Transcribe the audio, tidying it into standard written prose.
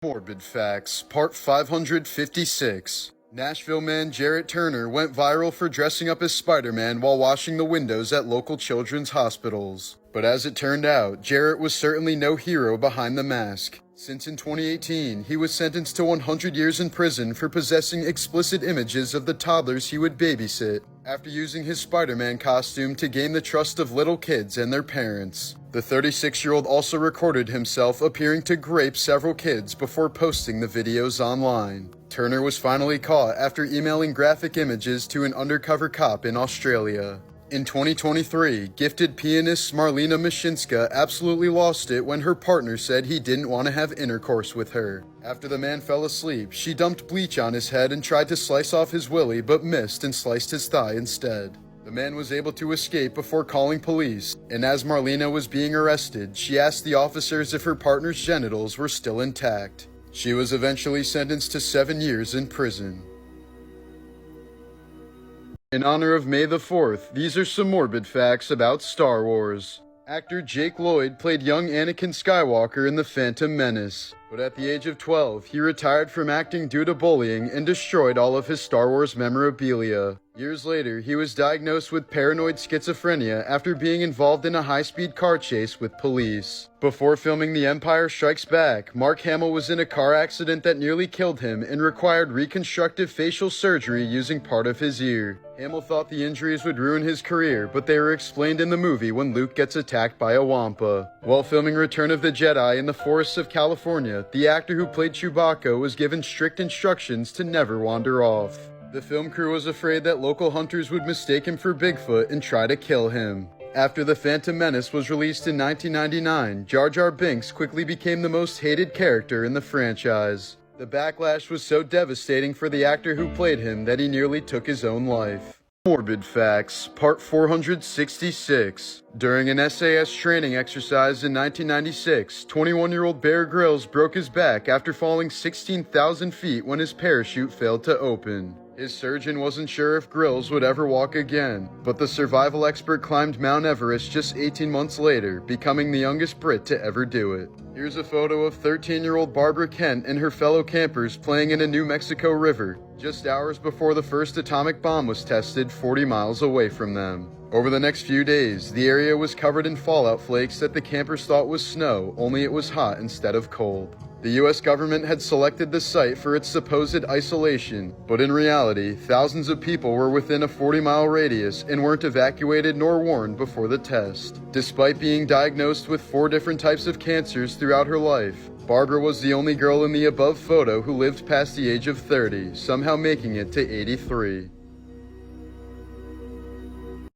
Morbid Facts, Part 556. Nashville man Jarrett Turner went viral for dressing up as Spider-Man while washing the windows at local children's hospitals. But as it turned out, Jarrett was certainly no hero behind the mask, since in 2018, he was sentenced to 100 years in prison for possessing explicit images of the toddlers he would babysit, after using his Spider-Man costume to gain the trust of little kids and their parents. The 36-year-old also recorded himself appearing to grape several kids before posting the videos online. Turner was finally caught after emailing graphic images to an undercover cop in Australia. In 2023, gifted pianist Marlena Mashinska absolutely lost it when her partner said he didn't want to have intercourse with her. After the man fell asleep, she dumped bleach on his head and tried to slice off his willy but missed and sliced his thigh instead. The man was able to escape before calling police, and as Marlena was being arrested, she asked the officers if her partner's genitals were still intact. She was eventually sentenced to 7 years in prison. In honor of May the 4th, these are some morbid facts about Star Wars. Actor Jake Lloyd played young Anakin Skywalker in The Phantom Menace, but at the age of 12, he retired from acting due to bullying and destroyed all of his Star Wars memorabilia. Years later, he was diagnosed with paranoid schizophrenia after being involved in a high-speed car chase with police. Before filming The Empire Strikes Back, Mark Hamill was in a car accident that nearly killed him and required reconstructive facial surgery using part of his ear. Hamill thought the injuries would ruin his career, but they were explained in the movie when Luke gets attacked by a Wampa. While filming Return of the Jedi in the forests of California, the actor who played Chewbacca was given strict instructions to never wander off. The film crew was afraid that local hunters would mistake him for Bigfoot and try to kill him. After The Phantom Menace was released in 1999, Jar Jar Binks quickly became the most hated character in the franchise. The backlash was so devastating for the actor who played him that he nearly took his own life. Morbid Facts, Part 466. During an SAS training exercise in 1996, 21-year-old Bear Grylls broke his back after falling 16,000 feet when his parachute failed to open. His surgeon wasn't sure if Grylls would ever walk again, but the survival expert climbed Mount Everest just 18 months later, becoming the youngest Brit to ever do it. Here's a photo of 13-year-old Barbara Kent and her fellow campers playing in a New Mexico river, just hours before the first atomic bomb was tested 40 miles away from them. Over the next few days, the area was covered in fallout flakes that the campers thought was snow, only it was hot instead of cold. The US government had selected the site for its supposed isolation, but in reality, thousands of people were within a 40-mile radius and weren't evacuated nor warned before the test. Despite being diagnosed with 4 different types of cancers throughout her life, Barbara was the only girl in the above photo who lived past the age of 30, somehow making it to 83.